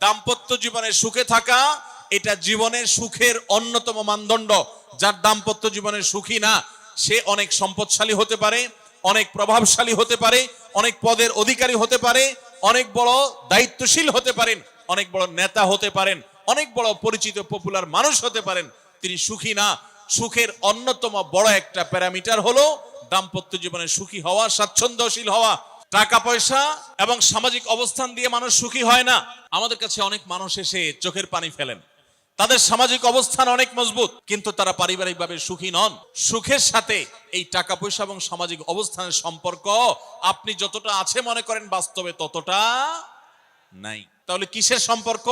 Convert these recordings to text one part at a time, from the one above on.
দাম্পত্য জীবনে সুখে থাকা এটা জীবনের সুখের অন্যতম মানদণ্ড। যার দাম্পত্য জীবনে সুখী না, সে অনেক সম্পদশালী হতে পারে, অনেক প্রভাবশালী হতে পারে, অনেক পদের অধিকারী হতে পারে, অনেক বড় দায়িত্বশীল হতে পারেন, অনেক বড় নেতা হতে পারেন, অনেক বড় পরিচিত পপুলার মানুষ হতে পারেন, তিনি সুখী না। সুখের অন্যতম বড় একটা প্যারামিটার হলো দাম্পত্য জীবনে সুখী হওয়া, স্বাচ্ছন্দ্যশীল হওয়া। টাকা পয়সা এবং সামাজিক অবস্থান দিয়ে মানুষ সুখী হয় না। আমাদের কাছে অনেক মানুষ এসে চোখের পানি ফেলেন, তাদের সামাজিক অবস্থান অনেক মজবুত, কিন্তু তারা পারিবারিকভাবে সুখী নন। সুখের সাথে এই টাকা পয়সা এবং সামাজিক অবস্থানের সম্পর্ক আপনি যতটা আছে মনে করেন, বাস্তবে ততটা নাই। তাহলে কিসের সম্পর্ক?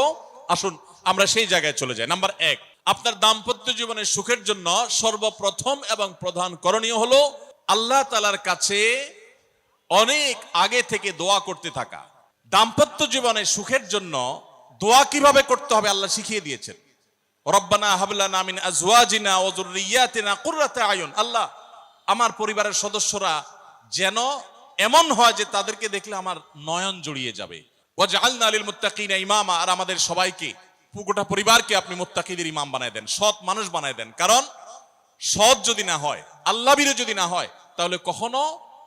আসুন আমরা সেই জায়গায় চলে যাই। নাম্বার 1, আপনার দাম্পত্য জীবনের সুখের জন্য সর্বপ্রথম এবং প্রধান করণীয় হলো আল্লাহ তাআলার কাছে অনেক আগে থেকে দোয়া করতে থাকা। দাম্পত্য জীবনের সুখের জন্য দোয়া কিভাবে করতে হবে আল্লাহ শিখিয়ে দিয়েছেন। রব্বানা হাব লানা মিন আজওয়াজিনা ওয়া যুররিয়াতিনা কুররাতা আয়ুন। আল্লাহ, আমার পরিবারের সদস্যরা যেন এমন হয় যে তাদেরকে দেখলে আমার নয়ন জড়িয়ে যাবে। ওয়াজআলনা লিল মুত্তাকিনা ইমামা, আর আমাদের সবাইকে, গোটা পরিবারকে আপনি মুত্তাকিদের ইমাম বানায় দেন, সৎ মানুষ বানায় দেন। কারণ সৎ যদি না হয়, আল্লাহভীরু যদি না হয়, তাহলে কখনো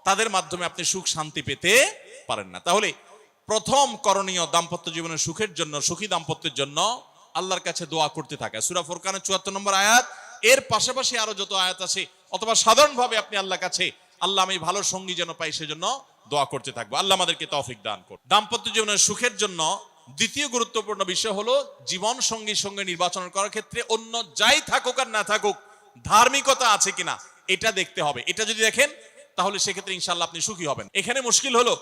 তাদের মাধ্যমে আপনি সুখ শান্তি পেতে পারেন না। তাহলে প্রথম করণীয় দাম্পত্য জীবনের সুখের জন্য, সুখী দাম্পত্যের জন্য আল্লাহর কাছে দোয়া করতে থাকা। সূরা ফুরকানের ৭৪ নম্বর আয়াত, এর পাশাপাশি আরো যত আয়াত আছে, অথবা সাধারণভাবে আপনি আল্লাহর কাছে, আল্লাহ আমি ভালো সঙ্গী যেন পাই সেজন্য দোয়া করতে থাকবো। আল্লাহ আমাদেরকে তৌফিক দান করুন। দাম্পত্য জীবনের সুখের জন্য দ্বিতীয় গুরুত্বপূর্ণ বিষয় হলো জীবন সঙ্গীর সঙ্গে নির্বাচন করার ক্ষেত্রে অন্য যাই থাকুক আর না থাকুক, ধার্মিকতা আছে কিনা এটা দেখতে হবে। এটা যদি দেখেন তাহলে সেক্ষেত্রে ইনশাআল্লাহ আপনি সুখী হবেন। এখানে মুশকিল হলো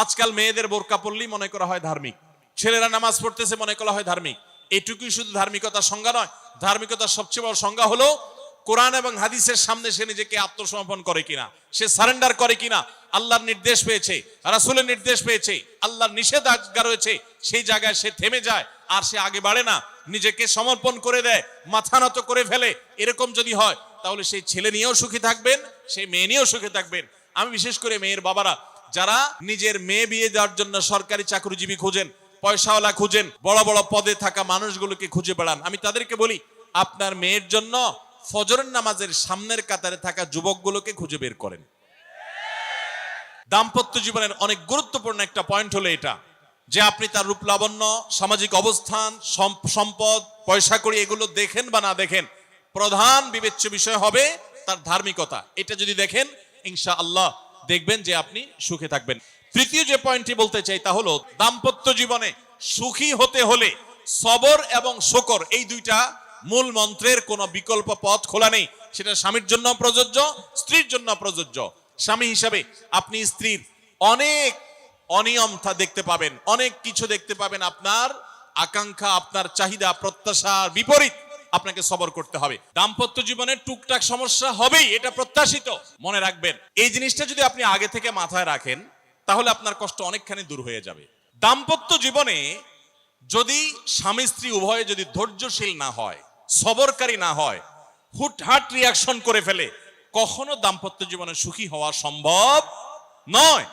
আজকাল মেয়েদের বোরকা পরলেই মনে করা হয় ধার্মিক, ছেলেরা নামাজ পড়তেছে মনে করা হয় ধার্মিক। এটুকুই শুধু ধার্মিকতার সংজ্ঞা নয়। ধার্মিকতার সবচেয়ে বড় সংজ্ঞা হলো কোরআন এবং হাদিসের সামনে সে নিজেকে আত্মসমর্পণ করে কিনা, সে সারেন্ডার করে কিনা। আল্লাহর নির্দেশ পেয়েছে, রাসূলের নির্দেশ পেয়েছে, আল্লাহর নিষেধাজ্ঞা রয়েছে, সেই জায়গায় সে থেমে যায় আর সে আগে বাড়ে না, নিজেকে সমর্পণ করে দেয়, মাথা নত করে ফেলে। এরকম যদি হয় তাহলে সেই ছেলে নিয়েও সুখী থাকবেন, সেই মেয়ে নিয়েও সুখী থাকবেন। আমি বিশেষ করে মেয়ের বাবারা যারা নিজের মেয়ে বিয়ে দেওয়ার জন্য সরকারি চাকরিজীবী খুঁজেন, পয়সাওয়ালা খুঁজেন, বড় বড় পদে থাকা মানুষগুলোকে খুঁজে বেড়ান, আমি তাদেরকে বলি আপনার মেয়ের জন্য ফজরের নামাজের সামনের কাতারে থাকা যুবকগুলোকে খুঁজে বের করেন। দাম্পত্য জীবনের অনেক গুরুত্বপূর্ণ একটা পয়েন্ট হলো এটা, যে আপনি তার রূপ লাবণ্য, সামাজিক অবস্থান, সম্পদ, পয়সা কড়ি এগুলো দেখেন বা না দেখেন, প্রধান বিবেচ্য বিষয় হবে তার ধার্মিকতা। এটা যদি দেখেন ইনশাআল্লাহ দেখবেন যে আপনি সুখে থাকবেন। তৃতীয় যে পয়েন্টটি বলতে চাই তা হলো দাম্পত্য জীবনে সুখী হতে হলে সবর এবং শুকর, এই দুইটা মূল মন্ত্রের কোনো বিকল্প পথ খোলা নেই। সেটা স্বামীর জন্য প্রযোজ্য, স্ত্রীর জন্য প্রযোজ্য। স্বামী হিসাবে আপনি স্ত্রীর অনেক অনিয়ম দেখতে পাবেন, অনেক কিছু দেখতে পাবেন, আপনার আকাঙ্ক্ষা, আপনার চাহিদা, প্রত্যাশার বিপরীত, আপনাকে সবর করতে হবে। দাম্পত্য জীবনে টুকটাক সমস্যা হবেই, এটা প্রত্যাশিত, মনে রাখবেন। এই জিনিসটা যদি আপনি আগে থেকে মাথায় রাখেন তাহলে আপনার কষ্ট অনেকখানি দূর হয়ে যাবে। দাম্পত্য জীবনে যদি স্বামী স্ত্রী উভয়ে যদি ধৈর্যশীল না হয়, সবরকারী না হয়, হুটহাট রিয়াকশন করে ফেলে, কখনো দাম্পত্য জীবনে সুখী হওয়া সম্ভব নয়।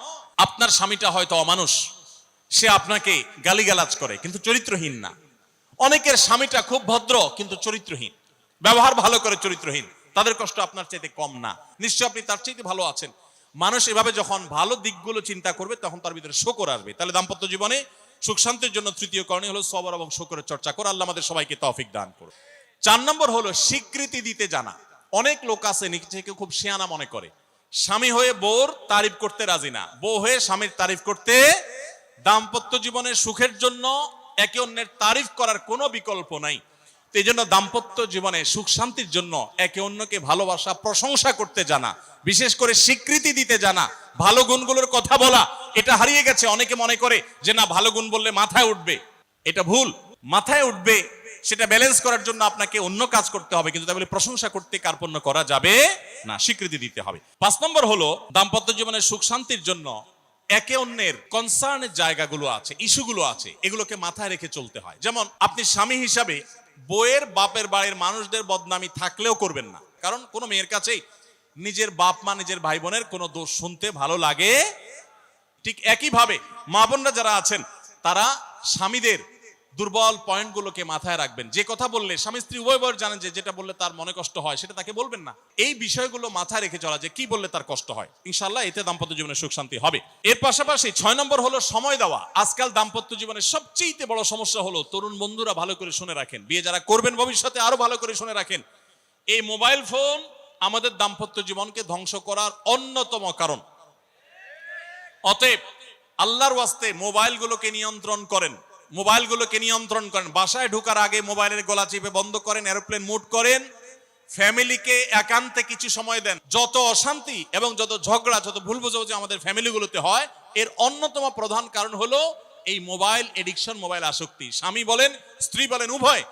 আপনার স্বামীটা হয়তো অমানুষ, সে আপনাকে গালিগালাজ করে কিন্তু চরিত্রহীন না। অনেকের স্বামীটা খুব ভদ্র কিন্তু চরিত্রহীন, ব্যবহার ভালো করে চরিত্রহীন, তাদের কষ্ট আপনার চাইতে কম না, নিশ্চয় আপনি তার চাইতে ভালো আছেন। মানুষ এভাবে যখন ভালো দিকগুলো চিন্তা করবে তখন তার ভিতরে শুকর আসবে। তাহলে দাম্পত্য জীবনে সুখ শান্তির জন্য তৃতীয় করণীয় হলো সবর এবং শুকরের চর্চা করা। আল্লাহ আমাদের সবাইকে তৌফিক দান করুন। 4 নম্বর হলো স্বীকৃতি দিতে জানা। অনেক লোক আছে নিজেকে খুব শিয়ানা মনে করে, স্বামী হয়ে বউর তারিফ করতে রাজি না, বউ হয়ে স্বামীর তারিফ করতে। দাম্পত্য জীবনের সুখের জন্য একে অন্যের তারিফ করার কোনো বিকল্প নাই। এই জন্য দাম্পত্য জীবনে সুখ শান্তির জন্য একে অন্যকে ভালোবাসা, প্রশংসা করতে জানা, বিশেষ করে স্বীকৃতি দিতে জানা, ভালো গুণগুলোর কথা বলা, এটা হারিয়ে গেছে। অনেকে মনে করে যে না, ভালো গুণ বললে মাথায় উঠবে, এটা ভুল। মাথায় উঠবে সেটা ব্যালেন্স করার জন্য আপনাকে অন্য কাজ করতে হবে, কিন্তু তাহলে প্রশংসা করতে কার্পণ্য করা যাবে না, স্বীকৃতি দিতে হবে। 5 নম্বর হলো দাম্পত্য জীবনের সুখ শান্তির জন্য একে অন্যের কনসার্নের জায়গাগুলো আছে, ইস্যুগুলো আছে, এগুলোকে মাথায় রেখে চলতে হয়। যেমন আপনি স্বামী হিসাবে বউয়ের বাপের বাড়ির মানুষদের বদনামি থাকলেও করবেন না, কারণ কোনো মেয়ের কাছেই নিজের বাপ মা, নিজের ভাই বোনের কোনো দোষ শুনতে ভালো লাগে। ঠিক একইভাবে মা বোনরা যারা আছেন তারা স্বামীদের দুর্বল পয়েন্টগুলোকে মাথায় রাখবেন। যে কথা বললে স্বামী স্ত্রী উভয় জানেন যে যেটা বললে তার মনে কষ্ট হয় সেটা তাকে বলবেন না। এই বিষয়গুলো মাথায় রেখে চলা যে কি বললে তার কষ্ট হয়, ইনশাআল্লাহ এতে দাম্পত্য জীবনে সুখ শান্তি হবে। এর পাশাপাশি 6 নম্বর হলো সময় দেওয়া। আজকাল দাম্পত্য জীবনের সবচেয়ে বড় সমস্যা হলো, তরুণ বন্ধুরা ভালো করে শুনে রাখেন, বিয়ে যারা করবেন ভবিষ্যতে আরো ভালো করে শুনে রাখেন, এই মোবাইল ফোন আমাদের দাম্পত্য জীবনকে ধ্বংস করার অন্যতম কারণ। অতএব আল্লাহর ওয়াস্তে মোবাইলগুলোকে নিয়ন্ত্রণ করেন, মোবাইলগুলোকে নিয়ন্ত্রণ করেন। বাসায় ঢোকার আগে মোবাইলের গলা চেপে বন্ধ করেন, এরোপ্লেন মুড করেন। ফ্যামিলিকে একান্তে কিছু সময় দেন। যত অশান্তি এবং যত ঝগড়া, যত ভুল বোঝাবুঝি আমাদের ফ্যামিলিগুলোতে হয়, এর অন্যতম প্রধান কারণ হলো এই মোবাইল এডিকশন, মোবাইল আসক্তি। স্বামী বলেন স্ত্রী বলেন উভয়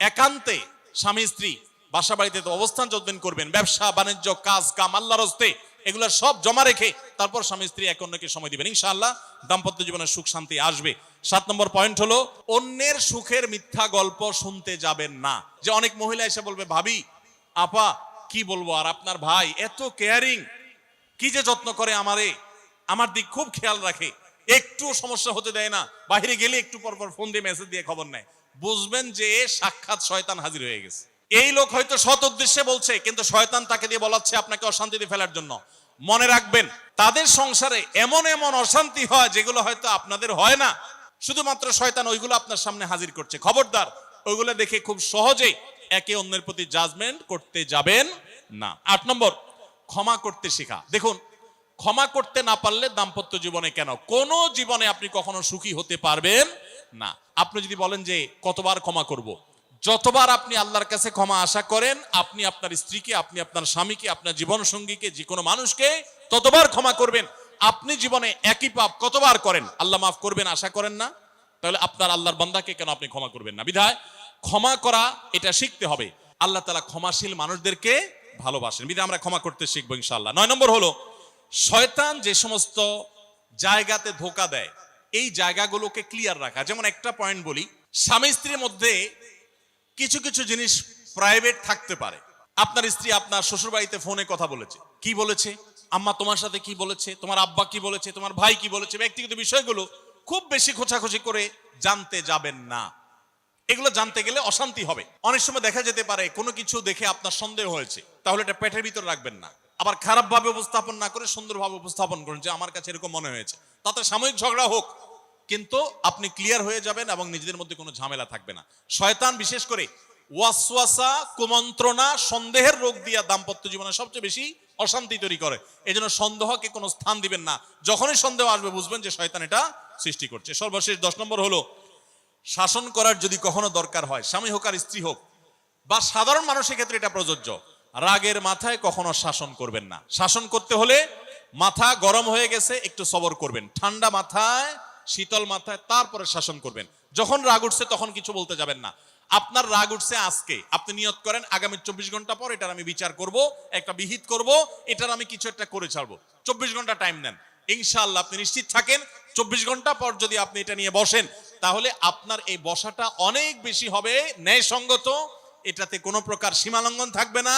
একান্তে স্বামী স্ত্রী বাসা বাড়িতে তো অবস্থান যতদিন করবেন, ব্যবসা বাণিজ্য কাজ কাম আল্লাহর হস্তে, এগুলো সব জমা রেখে তারপর স্বামী স্ত্রী এক অন্যকে সময় দিবেন, ইনশাআল্লাহ দাম্পত্য জীবনের সুখ শান্তি আসবে। 7 নম্বর পয়েন্ট হলো অন্যের সুখের মিথ্যা গল্প শুনতে যাবেন না। যে অনেক মহিলা এসে বলবে, ভাবি আপা কি বলবো আর, আপনার ভাই এত কেয়ারিং, কি যে যত্ন করে আমারে, আমার দিক খুব খেয়াল রাখে, একটু সমস্যা হতে দেয় না, বাইরে গেলে একটু পর পর ফোন দিয়ে মেসেজ দিয়ে খবর নেয়। বুঝবেন যে সাক্ষাৎ শয়তান হাজির হয়ে গেছে। এই লোক হয়তো সৎ উদ্দেশ্যে বলছে, কিন্তু শয়তান তাকে দিয়ে বলাচ্ছে আপনাকে অশান্তিতে ফেলার জন্য। মনে রাখবেন তাদের সংসারে এমন এমন অশান্তি হয় যেগুলো হয়তো আপনাদের হয় না, শুধুমাত্র শয়তান ওইগুলো আপনার সামনে হাজির করছে। খবরদার, ওইগুলো দেখে খুব সহজে একে অন্যের প্রতি জাজমেন্ট করতে যাবেন না। 8 নম্বর, ক্ষমা করতে শেখা। দেখুন, ক্ষমা করতে না পারলে দাম্পত্য জীবনে কেন কোন জীবনে আপনি কখনো সুখী হতে পারবেন না। আপনি যদি বলেন যে কতবার ক্ষমা করব, যতবার আপনি আল্লাহর কাছে ক্ষমা আশা করেন, আপনি আপনার স্ত্রীকে, আপনি আপনার স্বামীকে, আপনার জীবন সঙ্গীকে, যে কোনো মানুষকে ততবার ক্ষমা করবেন। আপনি জীবনে একই পাপ কতবার করেন আল্লাহ মাফ করবেন আশা করেন না, তাহলে আপনার আল্লাহর বান্দাকে কেন আপনি ক্ষমা করবেন না? বিধায় ক্ষমা করা এটা শিখতে হবে। আল্লাহ তাআলা ক্ষমাশীল মানুষদেরকে ভালোবাসেন, বিধায় আমরা ক্ষমা করতে শিখবো ইনশাআল্লাহ। 9 নম্বর হলো শয়তান যে সমস্ত জায়গাতে ধোঁকা দেয়, এই জায়গাগুলোকে ক্লিয়ার রাখা। যেমন একটা পয়েন্ট বলি, স্বামী স্ত্রীর মধ্যে কিছু কিছু জিনিস প্রাইভেট থাকতে পারে। আপনার স্ত্রী আপনার শ্বশুর বাড়িতে ফোনে কথা বলেছে, কি বলেছে, আম্মা তোমার সাথে কি বলেছে, তোমার আব্বা কি বলেছে, তোমার ভাই কি বলেছে, ব্যক্তিগত বিষয়গুলো খুব বেশি খোঁচাখুচি করে জানতে যাবেন না। এগুলো জানতে গেলে অশান্তি হবে। অনেক সময় দেখা যেতে পারে কোনো কিছু দেখে আপনার সন্দেহ হয়েছে, তাহলে এটা পেটের ভিতর রাখবেন না। আবার খারাপ ভাবে উপস্থাপন না করে সুন্দরভাবে উপস্থাপন করুন যে আমার কাছে এরকম মনে হয়েছে, তাতে সাময়িক ঝগড়া হোক, কিন্তু আপনি ক্লিয়ার হয়ে যাবেন এবং নিজেদের মধ্যে কোনো ঝামেলা থাকবে না। শয়তান বিশেষ করে ওয়াসওয়াসা, কুমন্ত্রণা, সন্দেহের রোগ দিয়া দাম্পত্য জীবনে সবচেয়ে বেশি অশান্তি তৈরি করে। এজন্য সন্দেহকে কোনো স্থান দিবেন না। যখনই সন্দেহ আসবে বুঝবেন যে শয়তান এটা সৃষ্টি করছে। সর্বশেষ 10 নম্বর হলো শাসন করার যদি কখনো দরকার হয়, স্বামী হোক আর স্ত্রী হোক বা সাধারণ মানুষের ক্ষেত্রে এটা প্রযোজ্য, রাগের মাথায় কখনো শাসন করবেন না। শাসন করতে হলে মাথা গরম হয়ে গেছে একটু সবর করবেন, ঠান্ডা মাথায় শীতল মাথায় তারপরে শাসন করবেন। যখন রাগ উঠছে তখন কিছু বলতে যাবেন না। আপনার রাগ উঠছে আজকে, আপনি নিয়ত করেন আগামী 24 ঘন্টা পর এটার আমি বিচার করব, একটা বিহিত করব, এটার আমি কিছু একটা করে ছাড়বো। 24 ঘন্টা টাইম নেন, ইনশাআল্লাহ আপনি নিশ্চিত থাকেন 24 ঘন্টা পর যদি আপনি এটা নিয়ে বসেন, তাহলে আপনার এই বসাটা অনেক বেশি হবে ন্যায়সঙ্গত। এটাতে কোনো প্রকার সীমালঙ্ঘন থাকবে না,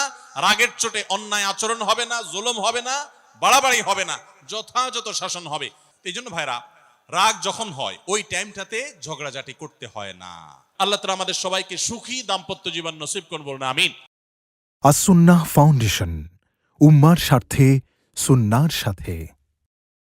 রাগের চোটে অন্যায় আচরণ হবে না, জুলুম হবে না, বাড়াবাড়ি হবে না, যথাযথ শাসন হবে। এই জন্য ভাইরা, রাগ যখন হয় ওই টাইমটাতে ঝগড়াঝাটি করতে হয় না। আল্লাহ তাআলা আমাদের সবাইকে সুখী দাম্পত্য জীবন নসিব করুন, বলুন আমিন। আস-সুন্নাহ ফাউন্ডেশন, উম্মার স্বার্থে সুন্নাহর সাথে।